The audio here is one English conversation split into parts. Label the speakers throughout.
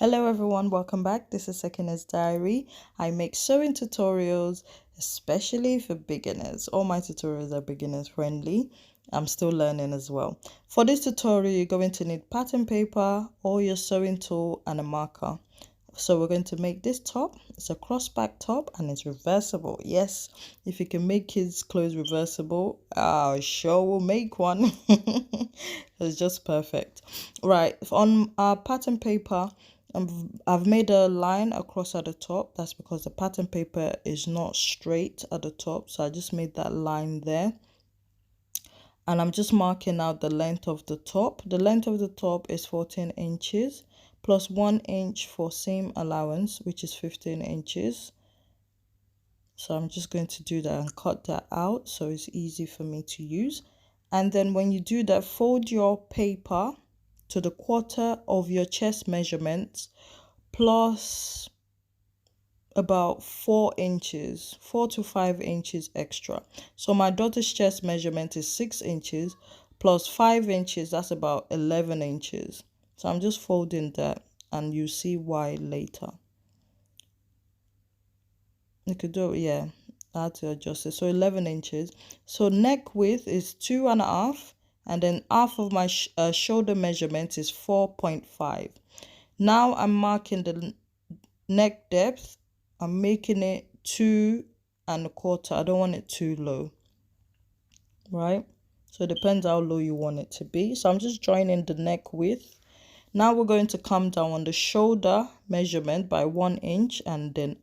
Speaker 1: Hello everyone, welcome back. This is Sekinah's Diary. I make sewing tutorials, especially for beginners. All my tutorials are beginners friendly. I'm still learning as well. For this tutorial, you're going to need pattern paper, or your sewing tool, and a marker. So we're going to make this top. It's a crossback top and it's reversible. Yes, if you can make kids' clothes reversible, I sure will make one. It's just perfect. Right, on our pattern paper, I've made a line across at the top. That's because the pattern paper is not straight at the top. So I just made that line there. And I'm just marking out the length of the top. The length of the top is 14 inches plus 1 inch for seam allowance, which is 15 inches. So I'm just going to do that and cut that out so it's easy for me to use. And then when you do that, fold your paper to the quarter of your chest measurements plus about 4 inches, 4 to 5 inches extra. So my daughter's chest measurement is 6 inches plus 5 inches, that's about 11 inches. So I'm just folding that and you see why later. You could do, yeah, I had to adjust it. So 11 inches. So neck width is 2.5, and then half of my shoulder measurement is 4.5. Now I'm marking the neck depth. I'm making it 2.25. I don't want it too low, right? So it depends how low you want it to be. So I'm just joining the neck width. Now we're going to come down on the shoulder measurement by 1 inch and then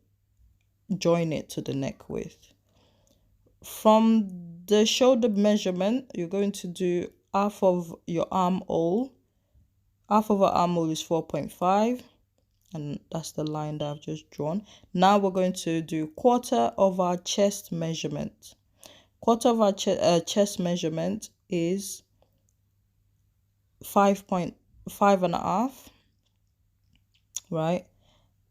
Speaker 1: join it to the neck width. From the shoulder measurement, you're going to do half of your armhole. Half of our armhole is 4.5, and that's the line that I've just drawn. Now we're going to do quarter of our chest measurement. Quarter of our chest measurement is 5.5, right?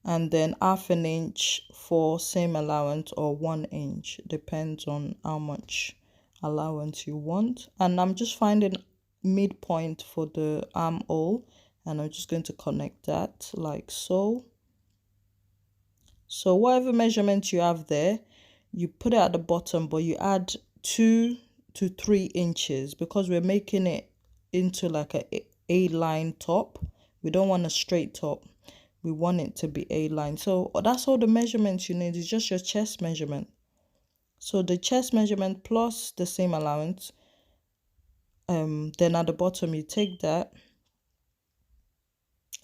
Speaker 1: And then half an inch for seam allowance, or 1 inch, depends on how much allowance you want. And I'm just finding midpoint for the armhole, and I'm just going to connect that like so. So whatever measurement you have there, you put it at the bottom, but you add 2 to 3 inches because we're making it into like a line top. We don't want a straight top. We want it to be A-line. So that's all the measurements you need. It's just your chest measurement. So the chest measurement plus the seam allowance. Then at the bottom you take that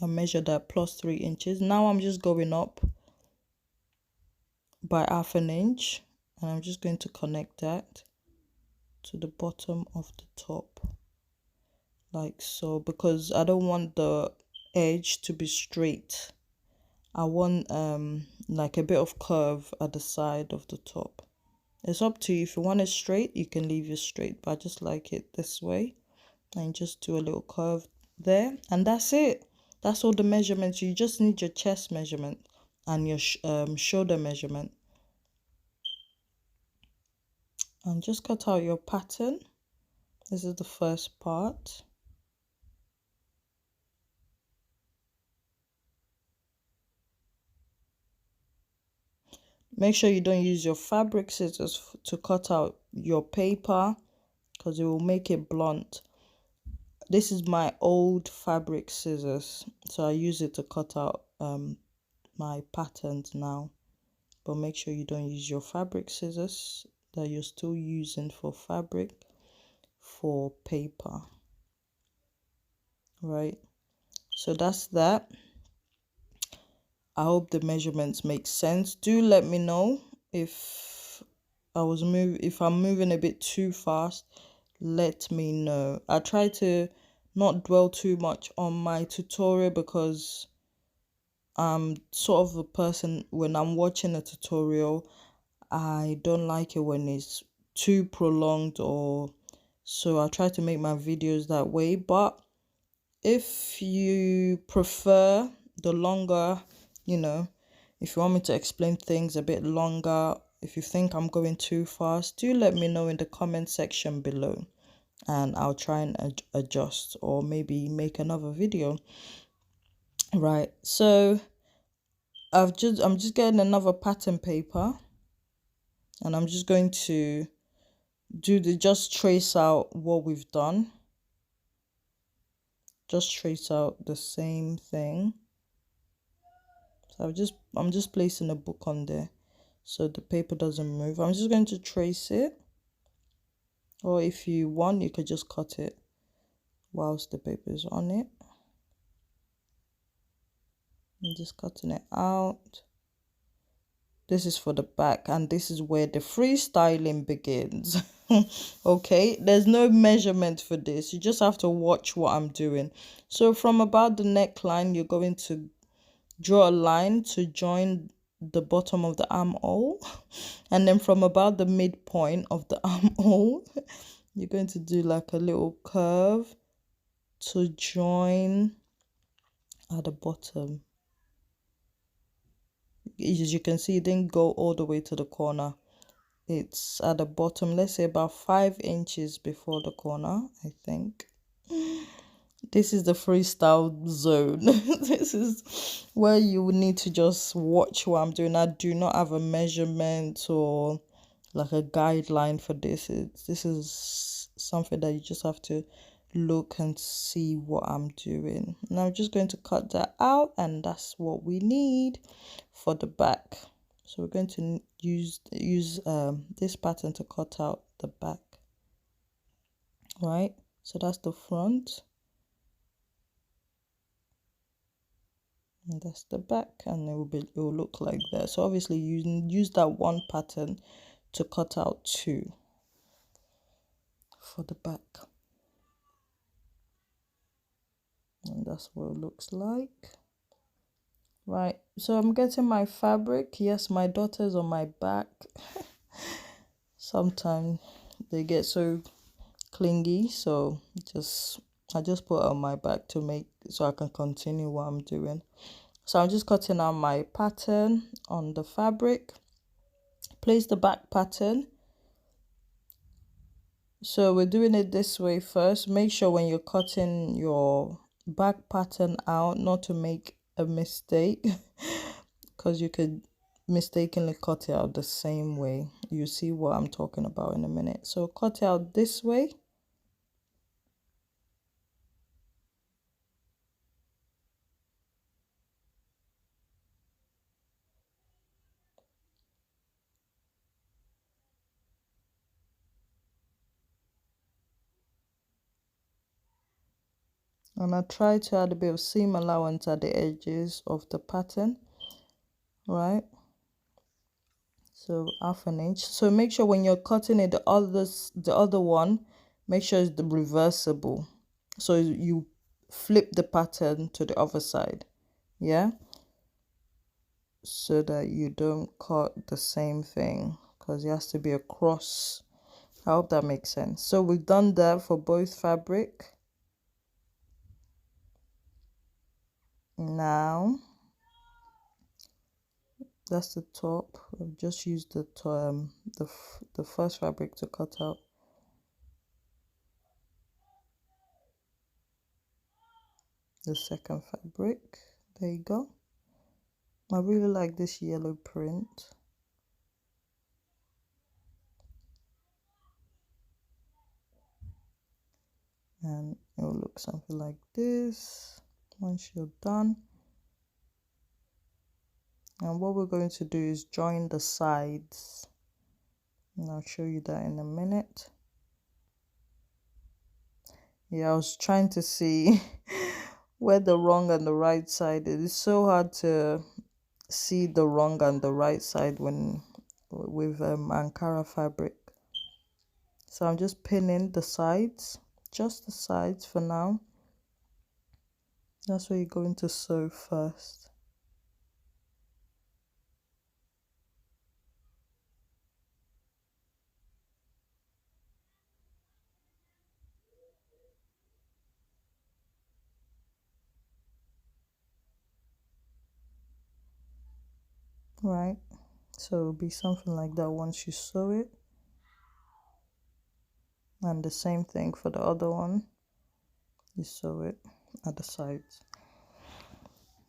Speaker 1: and measure that plus 3 inches. Now I'm just going up by half an inch, and I'm just going to connect that to the bottom of the top like so, because I don't want the edge to be straight. I want like a bit of curve at the side of the top. It's up to you. If you want it straight, you can leave it straight, but I just like it this way. And just do a little curve there, and that's it. That's all the measurements. You just need your chest measurement and your shoulder measurement. And just cut out your pattern. This is the first part. Make sure you don't use your fabric scissors to cut out your paper, because it will make it blunt. This is my old fabric scissors, so I use it to cut out my patterns now. But make sure you don't use your fabric scissors that you're still using for fabric for paper, right? So that's that. I hope the measurements make sense. Do let me know if I'm moving a bit too fast. Let me know. I try to not dwell too much on my tutorial because I'm sort of a person, when I'm watching a tutorial, I don't like it when it's too prolonged, or so I try to make my videos that way. But if you prefer the longer, if you want me to explain things a bit longer, if you think I'm going too fast, do let me know in the comment section below, and I'll try and adjust or maybe make another video. Right, so I'm just getting another pattern paper, and I'm just going to just trace out what we've done. Just trace out the same thing. So I'm just placing a book on there so the paper doesn't move. I'm just going to trace it, or if you want, you could just cut it whilst the paper is on it. I'm just cutting it out. This is for the back, and this is where the freestyling begins. Okay, there's no measurement for this. You just have to watch what I'm doing. So from about the neckline, you're going to draw a line to join the bottom of the armhole, and then from about the midpoint of the armhole, you're going to do like a little curve to join at the bottom. As you can see, it didn't go all the way to the corner. It's at the bottom, let's say about 5 inches before the corner, I think. This is the freestyle zone. This is where you would need to just watch what I'm doing. I do not have a measurement or like a guideline for this. This is something that you just have to look and see what I'm doing. And I'm just going to cut that out, and that's what we need for the back. So we're going to use this pattern to cut out the back. Right, so that's the front, and that's the back, and it will look like that. So obviously you use that one pattern to cut out 2 for the back, and that's what it looks like. Right, so I'm getting my fabric. Yes, my daughter's on my back. Sometimes they get so clingy, so I just put it on my back so I can continue what I'm doing. So I'm just cutting out my pattern on the fabric. Place the back pattern. So we're doing it this way first. Make sure when you're cutting your back pattern out not to make a mistake, because you could mistakenly cut it out the same way. You see what I'm talking about in a minute. So cut it out this way. And I try to add a bit of seam allowance at the edges of the pattern, right? So 1/2 inch. So make sure when you're cutting it, the other one, make sure it's the reversible. So you flip the pattern to the other side, yeah? So that you don't cut the same thing, because it has to be across. I hope that makes sense. So we've done that for both fabric. Now that's the top. I've just used the first fabric to cut out. The second fabric. There you go. I really like this yellow print. And it will look something like this once you're done. And what we're going to do is join the sides, and I'll show you that in a minute. Yeah, I was trying to see where the wrong and the right side is. It's so hard to see the wrong and the right side with Ankara fabric. So I'm just pinning the sides, just the sides for now. That's where you're going to sew first. Right, so it'll be something like that once you sew it. And the same thing for the other one, you sew it at the sides.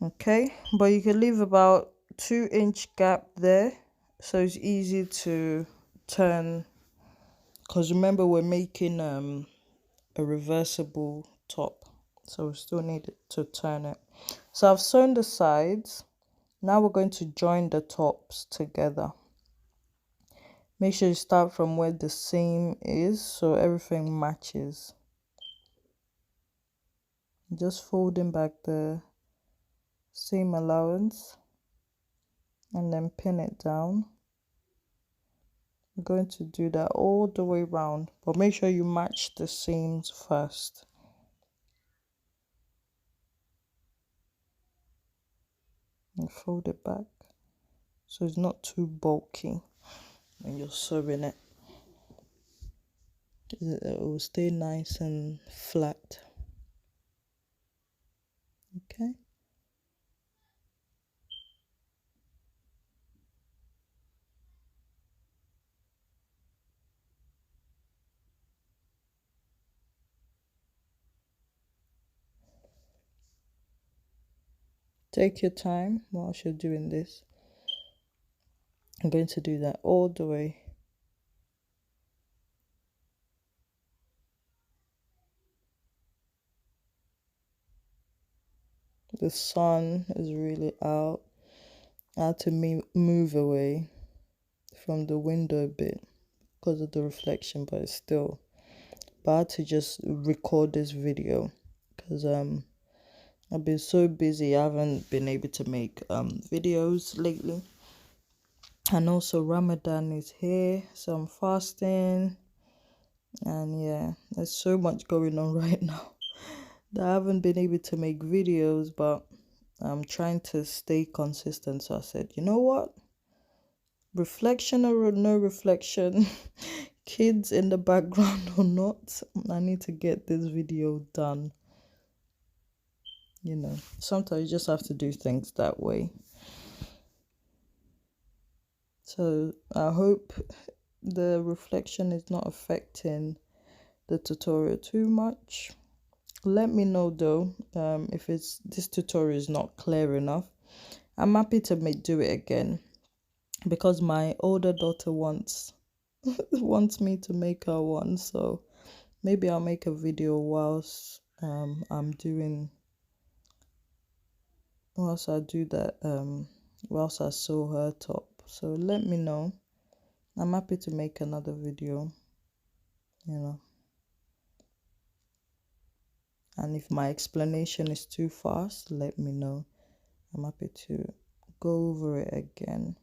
Speaker 1: Okay, but you can leave about 2-inch gap there, so it's easy to turn, because remember we're making a reversible top, so we still need to turn it. So I've sewn the sides. Now we're going to join the tops together. Make sure you start from where the seam is so everything matches. Just folding back the seam allowance and then pin it down. I'm going to do that all the way around, but make sure you match the seams first. And fold it back so it's not too bulky when you're sewing it. It will stay nice and flat. Okay. Take your time whilst you're doing this. I'm going to do that all the way. The sun is really out. I had to move away from the window a bit because of the reflection, but it's still. But I had to just record this video because I've been so busy. I haven't been able to make videos lately. And also Ramadan is here, so I'm fasting. And yeah, there's so much going on right now that I haven't been able to make videos, but I'm trying to stay consistent. So I said, you know what? Reflection or no reflection, kids in the background or not, I need to get this video done. You know, sometimes you just have to do things that way. So I hope the reflection is not affecting the tutorial too much. Let me know though, if this tutorial is not clear enough. I'm happy to do it again because my older daughter wants me to make her one, so maybe I'll make a video whilst whilst I do that, whilst I sew her top. So let me know. I'm happy to make another video, you know. And if my explanation is too fast, let me know. I'm happy to go over it again.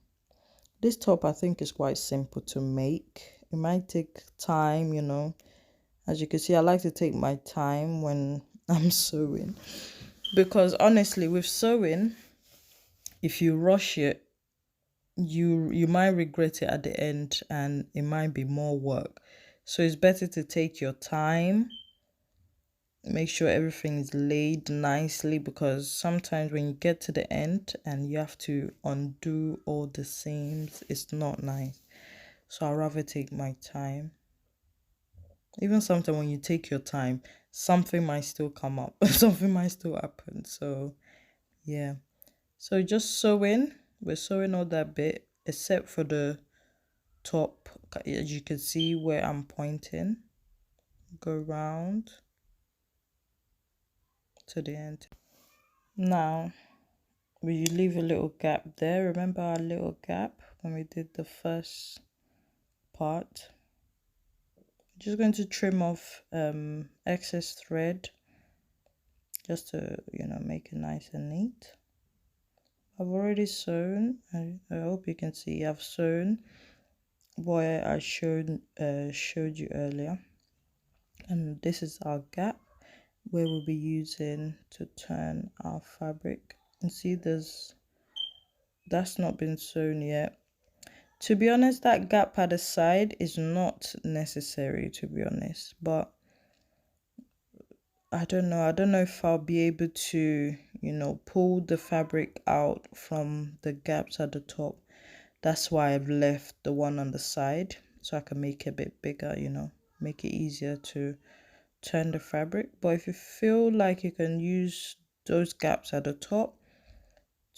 Speaker 1: This top I think is quite simple to make. It might take time, you know. As you can see, I like to take my time when I'm sewing. Because honestly, with sewing, if you rush it, you might regret it at the end and it might be more work. So it's better to take your time. Make sure everything is laid nicely, because sometimes when you get to the end and you have to undo all the seams, it's not nice. So I'd rather take my time. Even sometimes when you take your time, something might still come up. Something might still happen. So yeah. So just sewing. We're sewing all that bit except for the top. As you can see where I'm pointing. Go round to the end. Now we leave a little gap there. Remember our little gap when we did the first part? Just going to trim off excess thread just to, you know, make it nice and neat. I've already sewn. I hope you can see I've sewn where I showed you earlier. And this is our gap where we'll be using to turn our fabric. And see, that's not been sewn yet. To be honest, that gap at the side is not necessary, to be honest, but I don't know if I'll be able to, you know, pull the fabric out from the gaps at the top. That's why I've left the one on the side, so I can make it a bit bigger, you know, make it easier to turn the fabric. But if you feel like you can use those gaps at the top,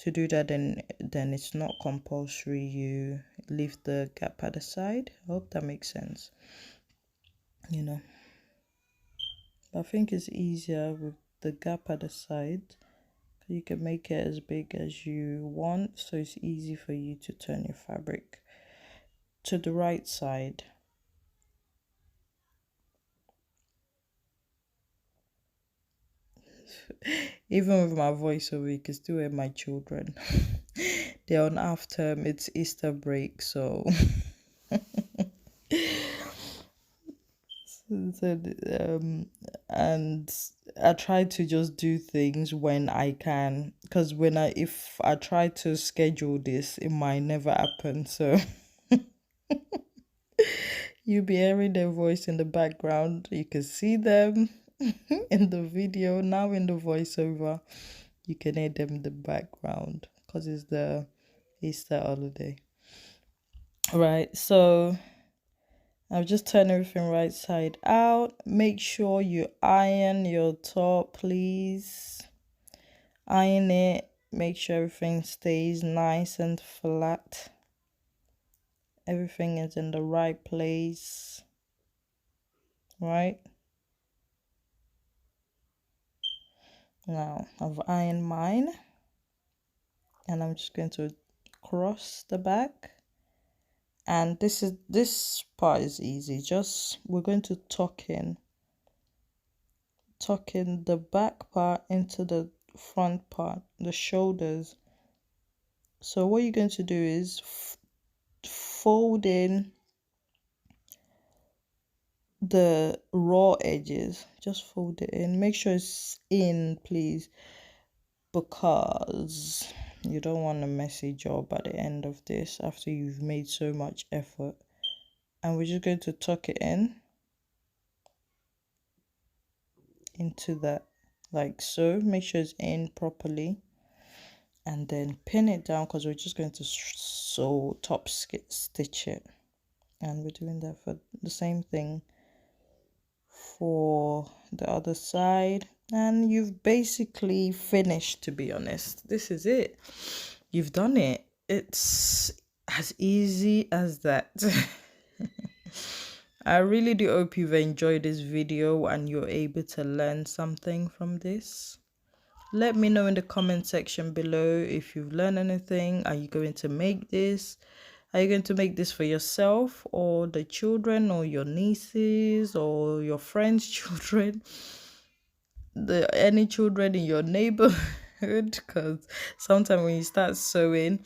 Speaker 1: To do that, then it's not compulsory you leave the gap at the side. I hope that makes sense. You know, I think it's easier with the gap at the side. You can make it as big as you want, so it's easy for you to turn your fabric to the right side. Even with my voiceover, you can still hear my children. They're on half term, it's Easter break, so and I try to just do things when I can, because if I try to schedule this, it might never happen. So you'll be hearing their voice in the background. You can see them in the video. Now in the voiceover, you can hear them in the background because it's the Easter holiday. Right, so I've just turned everything right side out. Make sure you iron your top, please. Iron it. Make sure everything stays nice and flat. Everything is in the right place. Right? Now, I've ironed mine. And I'm just going to cross the back. And this part is easy. Just we're going to tuck in the back part into the front part, the shoulders. So what you're going to do is fold in the raw edges. Just fold it in. Make sure it's in, please, because you don't want a messy job at the end of this after you've made so much effort. And we're just going to tuck it in into that, like so. Make sure it's in properly, and then pin it down because we're just going to sew top stitch it. And we're doing that for the same thing for the other side, and you've basically finished. To be honest, this is it. You've done it. It's as easy as that. I really do hope you've enjoyed this video and you're able to learn something from this. Let me know in the comment section below if you've learned anything. Are you going to make this? Are you going to make this for yourself or the children or your nieces or your friends' children? Any children in your neighborhood? Because sometimes when you start sewing,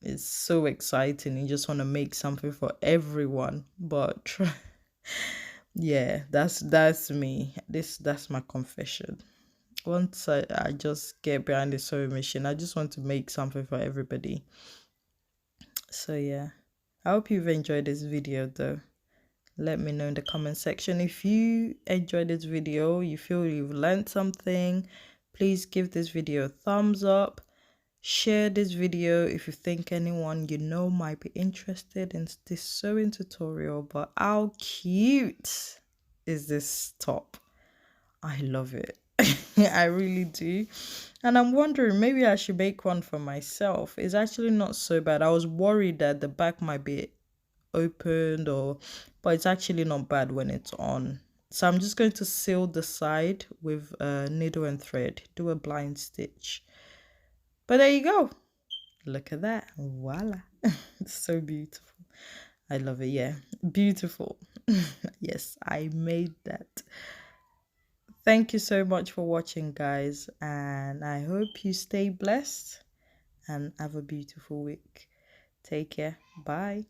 Speaker 1: it's so exciting. You just want to make something for everyone. But yeah, that's me. That's my confession. Once I just get behind the sewing machine, I just want to make something for everybody. So yeah, I hope you've enjoyed this video though. Let me know in the comment section if you enjoyed this video, you feel you've learned something. Please give this video a thumbs up. Share this video if you think anyone you know might be interested in this sewing tutorial. But how cute is this top? I love it. I really do. And I'm wondering, maybe I should make one for myself. It's actually not so bad. I was worried that the back might be opened, but it's actually not bad when it's on. So I'm just going to seal the side with a needle and thread. Do a blind stitch. But there you go. Look at that. Voila. It's so beautiful. I love it. Yeah. Beautiful. Yes, I made that. Thank you so much for watching, guys, and I hope you stay blessed and have a beautiful week. Take care. Bye.